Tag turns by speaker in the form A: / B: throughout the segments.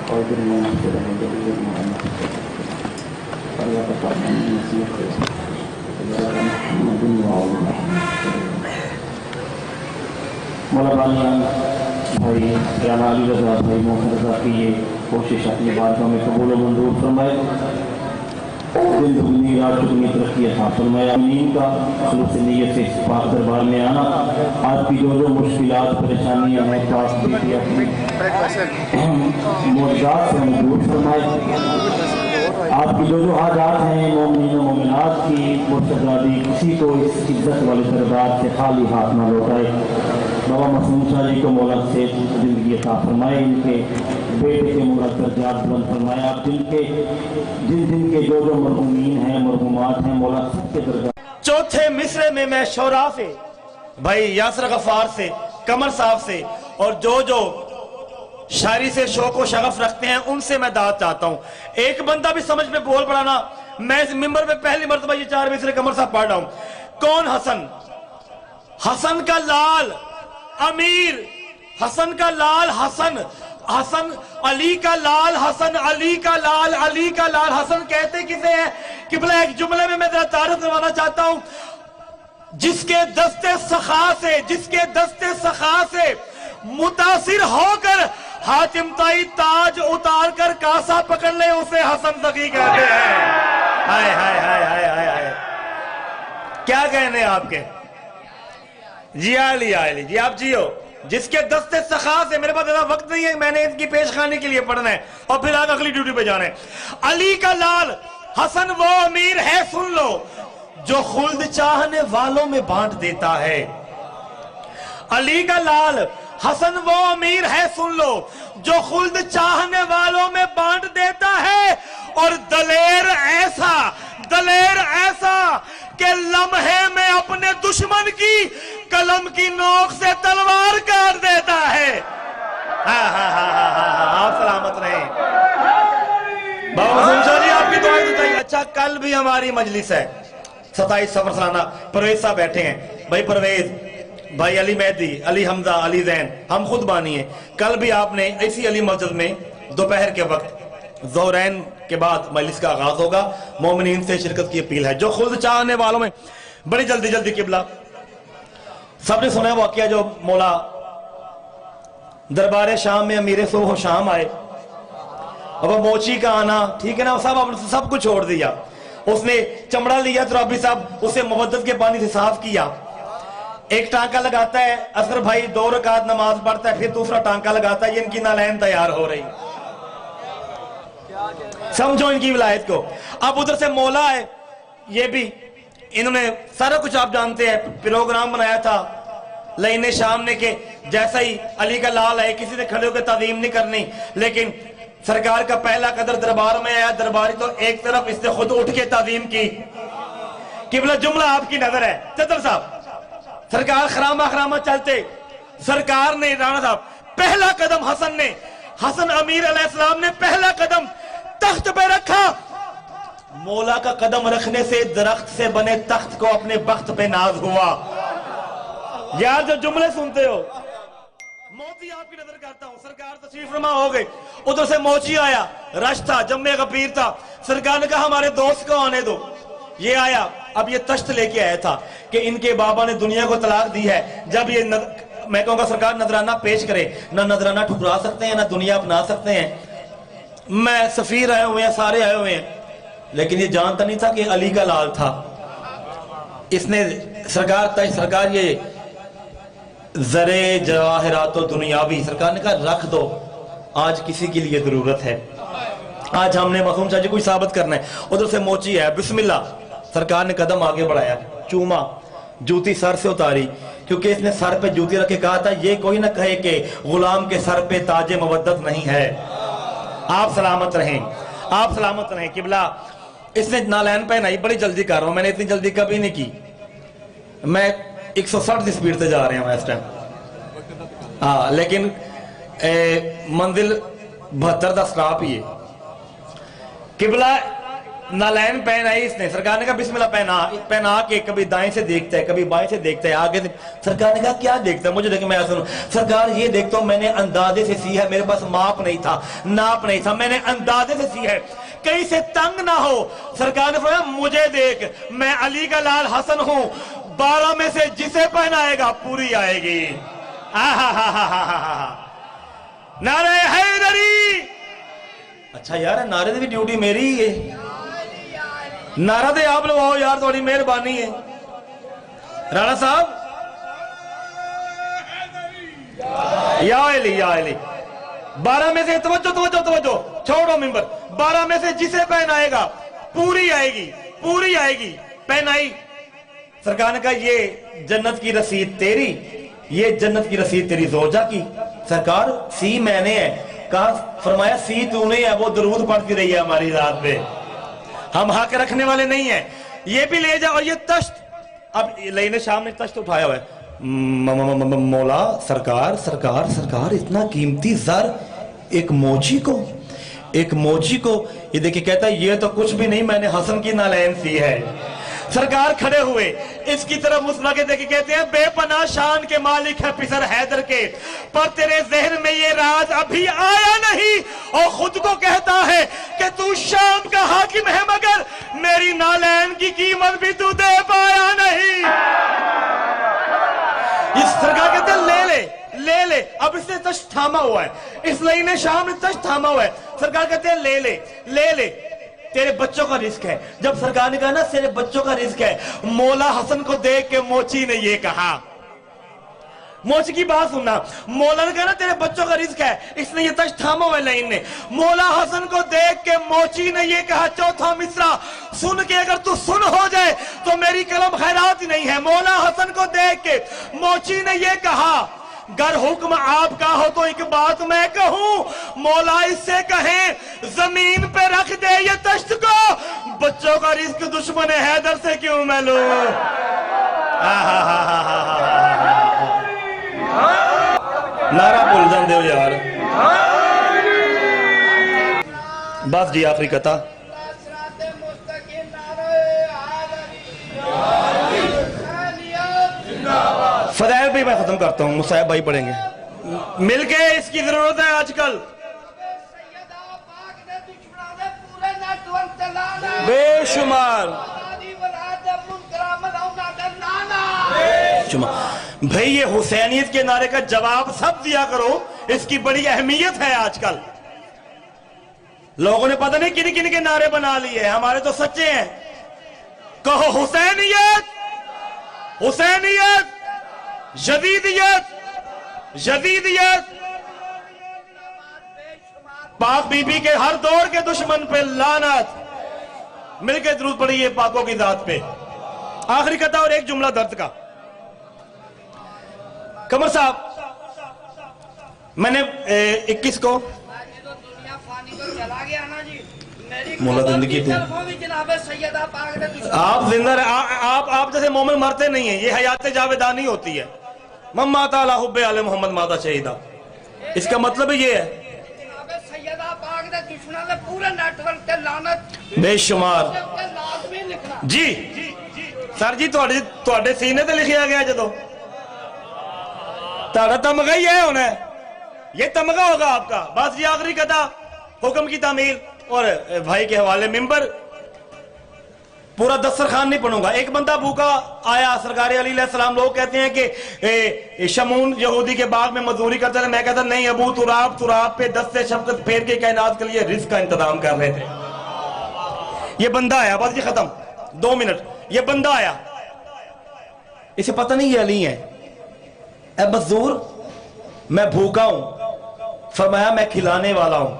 A: भाई राना अली रजा भाई मोहम्मद रजा की ये कोशिश अपनी बातों में कबूल मंजूर फरमाए, दिन दुगनी रात चुगनी तरक्की अता फरमाए। नींद का खलूस नीयत से पाक दरबार में आना, आपकी जो जो मुश्किलात परेशानियां हैं पाक बेटी अपनी मोजात से दूर फरमाए। आपकी जो जो हाजात हैं मोमिनीन व मोमिनात की मुर्तज़ादी किसी को इस इज्जत वाले दरबार से खाली हाथ न लौटाए। बाबा मासूम शाह जी को मौला से जिंदगी अता फरमाए, इनके बेटे के मौला दर्जात बुलंद फरमाए। आप जिन के जो जो मरहूमीन हैं मरहूमात हैं मौला सबके दर्जात।
B: चौथे मिसरे में मैं शोरा से भाई यासर गफार से कमर साहब से और जो शायरी से शौक व शगफ रखते हैं उनसे मैं दाद चाहता हूं। एक बंदा भी समझ में बोल पड़ा ना, मैं इस मिंबर पे पहली मर्तबा ये 4 मिसरे कमर साहब पढ़ रहा हूं। कौन? हसन का लाल अमीर, हसन का लाल हसन अली का लाल, हसन अली का लाल, अली का लाल। हसन कहते किसे हैं? किबला एक जुमले में मैं जरा तारीफ करवाना चाहता हूं। जिसके दस्ते सखा से मुतासिर होकर हातिम ताई ताज उतार कर कासा पकड़ ले, उसे हसन सखी कहते हैं। हाय हाय हाय हाय हाय हाय, क्या कहने आपके? जी आली जी, आप जियो। जिसके दस्ते सखा से, मेरे पास ज्यादा वक्त नहीं है, मैंने इसकी पेशखानी के लिए पढ़ना है और फिर आगे अगली ड्यूटी पे जाना है। अली का लाल हसन वो अमीर है, सुन लो, जो खुल्द चाहने वालों में बांट देता है। अली का लाल हसन वो अमीर है, सुन लो, जो खुल्द चाहने वालों में बांट देता है। और दलेर ऐसा कि लम्हे में अपने दुश्मन की कलम की नोक से तलवार काट देता है। आप सलामत रहे बाबा जी, आपकी दुआएं बताइए। अच्छा, कल भी हमारी मजलिस है 27 सफर सालाना। परवेज साहब बैठे हैं, भाई परवेज, भाई अली मेहदी, अली हमजा, अली जैन, हम खुद बानी है। कल भी आपने इसी अली मस्जिद में दोपहर के वक्त ज़ोहरैन के बाद मजलिस का आगाज होगा। मोमिनीन से शिरकत की अपील है, जो खुद चाहने वालों में। बड़ी जल्दी किबला सबने सुना वाकया जो मौला दरबार शाम में अमीर सोहो शाम आए। अब मोची का आना, ठीक है ना, सब कुछ छोड़ दिया। उसने चमड़ा लिया तो रब्बी साहब उसे मुवद्दत के पानी से साफ किया। एक टांका लगाता है, असर भाई 2 रकात नमाज पढ़ता है, फिर दूसरा टांका लगाता है। इनकी नालैन तैयार हो रही, समझो इनकी विलायत को। अब उधर से मौला है, ये भी इन्होंने सारा कुछ आप जानते हैं, प्रोग्राम बनाया था लाइन शाम ने के जैसा ही अली का लाल है, किसी ने खड़े होकर ताज़ीम नहीं करनी, लेकिन सरकार का पहला कदर दरबार में आया। दरबारी तो एक तरफ, इसने खुद उठ के ताज़ीम की। किबला जुमला आपकी नजर है चतर साहब, सरकार खरामा चलते, सरकार ने, राणा साहब, पहला कदम हसन अमीर अलैहिस्सलाम ने पहला कदम तख्त पे रखा। मौला का कदम रखने से दरख्त से बने तख्त को अपने बख्त पे नाज हुआ। यार जो जुमले सुनते हो, मोती आपकी नजर करता हूं। सरकार तशरीफ फरमा हो गई, उधर से मोची आया, रश था, जम्मे गफीर था। सरकार ने कहा हमारे दोस्त को आने दो। ये आया, अब ये तश्त लेके आया था कि इनके बाबा ने दुनिया को तलाक दी है। जब ये मैं कहूंगा सरकार नजराना पेश करे, ना नजराना ठुकरा सकते हैं ना दुनिया अपना सकते हैं। मैं सफीर आए हुए हैं, सारे आए हुए हैं, लेकिन ये जानता नहीं था कि अली का लाल था। इसने सरकार ये जरे जवाहरात दुनियावी, सरकार ने कहा रख दो, आज किसी के लिए जरूरत है। आज हमने मासूम शाह जी को साबित करना है। उधर से मोची है, बिस्मिल्लाह, सरकार ने कदम आगे बढ़ाया, चूमा, जूती सर से उतारी, क्योंकि इसने सर पे जूती रख के कहा था ये कोई ना कहे कि गुलाम के सर पे ताजे मवद्दत नहीं है। आप सलामत रहें किबला। इसने नालैन पहनाई, बड़ी जल्दी कर रहा हूं, मैंने इतनी जल्दी कभी नहीं की। मैं 160 की स्पीड से जा रहे हैं इस टाइम, हाँ, लेकिन मंजिल 72 का स्टॉप ही है। किबला नालैन पहनाई इसने। सरकार ने कहा बिस्मिल्लाह पहना के कभी दाएं से देखता है कभी बाएं से देखता है आगे से। सरकार ने कहा क्या देखता है, मुझे देखे मैं सुनूं। सरकार ये देखता हूं मैंने अंदाजे से सी है, मेरे पास माप नहीं था, नाप नहीं था, मैंने अंदाजे से सी है, कहीं से तंग ना हो। सरकार ने फरमाया मुझे देख, मैं अली का लाल हसन हूं, 12 में से जिसे पहनाएगा पूरी आएगी। नारे हैदरी। अच्छा यार नारे की ड्यूटी मेरी ही है, नारा दे आप लगाओ यार, थोड़ी मेहरबानी है। राणा साहब या अली 12 में से तवज्जो छोड़ो मिंबर, 12 में से जिसे पहनाएगा पूरी आएगी, पूरी आएगी। पहनाई। सरकार ने कहा ये जन्नत की रसीद तेरी, ये जन्नत की रसीद तेरी जोजा की। सरकार सी मैंने है, कहा फरमाया सी तूने है, वो दरूद पढ़ती रही है हमारी रात पे, हम हक रखने वाले नहीं है। ये भी ले जाओ। और ये तश्त, अब लेने शाम ने तश्त उठाया हुआ है। मौला सरकार सरकार सरकार इतना कीमती जर एक मोची को ये देखिए कहता है ये तो कुछ भी नहीं, मैंने हसन की नालैन सी है। सरकार खड़े हुए इसकी तरफ मुस्कुरा के देखे कहते हैं बेपनाह शान के मालिक है पिसर हैदर के, पर तेरे जहन में ये राज अभी आया नहीं और खुद को कहता है कि तू शाम का हाकिम है, मगर मेरी नालैन की कीमत भी तू दे पाया नहीं। इस सरकार कहते हैं ले ले। अब इसने तश्त थामा हुआ है, इस लईने शाम ने तश्त थामा हुआ है। सरकार कहते हैं ले ले तेरे बच्चों का रिस्क है। जब सरकार ने कहा ना तेरे बच्चों का रिस्क है, मौला हसन को देख के मोची ने ये कहा, मोची की बात सुनना, मौला ने कहा ना तेरे बच्चों का रिस्क है, इसने ये तश्त थामा हुआ लाइन ने। मौला हसन को देख के मोची ने ये कहा, चौथा मिसरा सुन के अगर तू सुन हो जाए तो मेरी कलम खैरात ही नहीं है। मौला हसन को देख के मोची ने ये कहा, गर हुक्म आपका हो तो एक बात मैं कहूं, मौला इससे कहें जमीन पे रख दे ये तश्त को, बच्चों का रिस्क दुश्मन हैदर से क्यों मैं लूं। नारा बोल जाते हो यार। बस जी आखिरी कथा। फदैल भी मैं खत्म करता हूँ, मुसाहिब भाई पढ़ेंगे मिलके, इसकी जरूरत है आजकल। बेशुमार भाई ये हुसैनियत के नारे का जवाब सब दिया करो, इसकी बड़ी अहमियत है आजकल। लोगों ने पता नहीं किन किन के नारे बना लिए, हमारे तो सच्चे हैं। कहो हुसैनियत, हुसैनियत, जदीदियत, जदीदियत। पाक बीबी के हर दौर के दुश्मन पे लानत। मिलकर दरूद पढ़िए पाकों की जात पे। आखिरी कथा और एक जुमला दर्द का। कमर साहब मैंने 21 को मोला जिंदगी थी, आप जिंदा आप जैसे मोमिन मरते नहीं है, ये हयात जावेदानी होती है। मम्मा ताला हुब्बे आले मोहम्मद माता शहीदा, इसका मतलब ये है बेशुमार। जी सर जी थोड़े सीने ते लिखा गया जो तारा तमगा ही है होना, ये तमगा होगा आपका। बस जी आखिरी कथा हुक्म की तामील और भाई के हवाले मिंबर। पूरा दस्तरखान नहीं पढ़ूंगा। एक बंदा भूखा आया सरकार अली अलैहिस्सलाम, लोग कहते हैं कि शमून यहूदी के बाग में मजदूरी करते थे। मैं कहता नहीं, अबू तुराब पे दस्ते शफकत फेर के कायनात के लिए रिस्क का इंतजाम कर रहे थे। ये बंदा आया, बस ये खत्म 2 मिनट। ये बंदा आया, इसे पता नहीं ये अली है। ए मजदूर मैं भूखा हूं, फरमाया मैं खिलाने वाला हूं।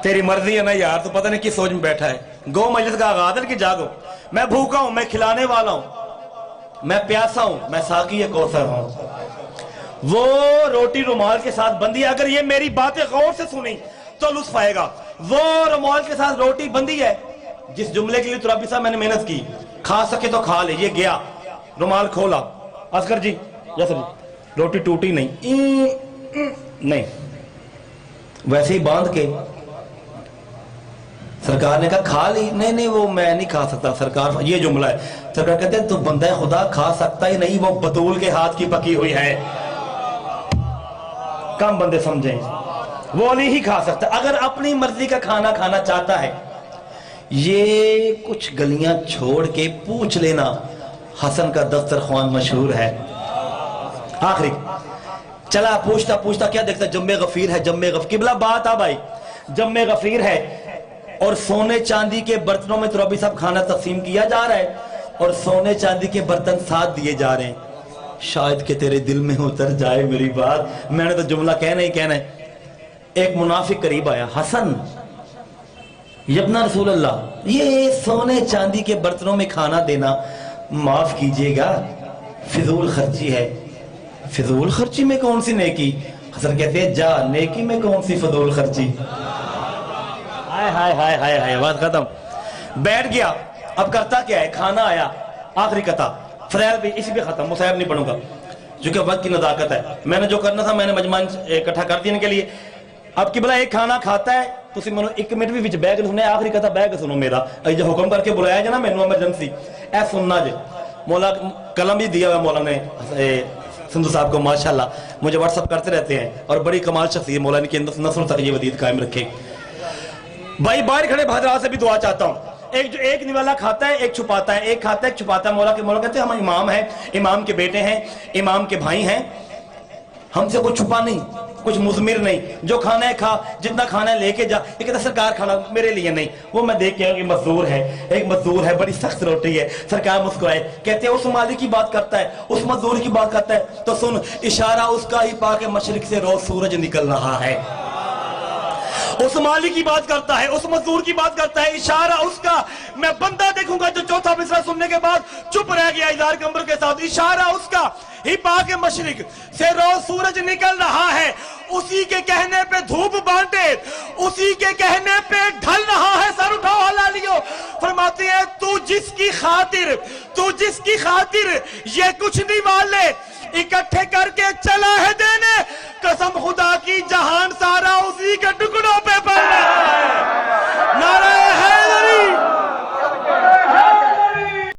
B: तेरी मर्जी है ना यार, तो पता नहीं किस सोच में बैठा है। गो मजलिस का आगाज है कि जागो। मैं भूखा हूं, मैं खिलाने वाला हूं, मैं प्यासा हूं, मैं साकी कौसर हूं। वो रोटी रुमाल के साथ बंदी, अगर ये मेरी बातें गौर से सुनी तो लुत्फ आएगा। वो रुमाल के साथ रोटी बंदी है, जिस जुमले के लिए तुराबी साहब मैंने मेहनत की, खा सके तो खा ले। ये गया रुमाल खोला, असगर जी जैसे रोटी टूटी नहीं, वैसे ही बांध के सरकार ने कहा खा ली, नहीं नहीं वो मैं नहीं खा सकता सरकार, ये जुमला है। सरकार कहते हैं तो बंदा खुदा खा सकता ही नहीं, वो बतूल के हाथ की पकी हुई है। कम बंदे समझें, वो नहीं ही खा सकता। अगर अपनी मर्जी का खाना खाना चाहता है, ये कुछ गलियां छोड़ के पूछ लेना, हसन का दस्तरख्वान मशहूर है। आखिरी चला पूछता पूछता क्या देखता, जम्मे गफीर है, जम्मे गफीर किबला बात आ भाई, जम्मे गफीर है और सोने चांदी के बर्तनों में तो रबी साहब खाना तकसीम किया जा रहा है और सोने चांदी के बर्तन साथ दिए जा रहे हैं। शायद कि तेरे दिल में उतर जाए मेरी बात, मैंने तो जुमला कहना ही कहना है। एक मुनाफिक करीब आया, हसन यब्ना रसूल अल्लाह, ये सोने चांदी के बर्तनों में खाना देना माफ कीजिएगा, फिजूल खर्ची है। फिजूल खर्ची में कौन सी नेकी? हसन कहते हैं जा, नेकी में कौन सी फिजूल खर्ची? हाय हाय हाय हाय हाय, बात खत्म। बैठ गया, अब करता क्या है, खाना आया, आखिरी कथा फरैल भी इसी पे खत्म, मुसाहिब नहीं पढ़ूंगा क्योंकि वक्त की नजाकत है। मैंने जो करना था मैंने मजमान इकट्ठा कर देने के लिए। अब कि भला एक खाना खाता है तुसी मनो 1 मिनट भी विच बैग सुने, आखिरी कथा बैग सुनो मेरा, जो हुक्म करके बुलाया जाए ना मैनू एमरजेंसी ऐ सुनना जे। मौला कलम भी दिया हुआ मौला ने संधू साहब को, माशाल्लाह मुझे व्हाट्सअप करते रहते हैं और बड़ी कमाल शख्सियत मौला ने नस्ल तक ये वदीद कायम रखे। भाई बाहर खड़े भाजरा से भी दुआ चाहता हूँ। एक निवाला खाता है, एक छुपाता है, एक खाता है, एक छुपाता है। मौला कहते हैं हम इमाम हैं, इमाम के बेटे हैं, इमाम के भाई हैं, हमसे कुछ छुपा नहीं, कुछ मुजमिर नहीं, जो खाना है खा, जितना खाना है लेके जा। ये कहता सरकार खाना मेरे लिए नहीं, वो मैं देख के आया कि मजदूर है, एक मजदूर है, बड़ी सख्त रोटी है। सरकार मुस्कुराए, कहते हैं उस मालिक की बात करता है, उस मजदूर की बात करता है, तो सुन इशारा उसका ही पाके मशरिक से रोज सूरज निकल रहा है। उस मालिक की बात करता है, उस मजदूर की बात करता है, इशारा उसका। मैं बंदा देखूंगा जो चौथा मिसरा सुनने के बाद चुप रह गया इजार कमर के साथ, इशारा उसका ही पाके मशरिक से रोज सूरज निकल रहा है। उसी के कहने पे धूप बांटे, उसी के कहने पे ढल रहा है। सर उठाओ हलालियो, फरमाते हैं तू जिसकी खातिर ये कुछ नहीं वाले इकट्ठे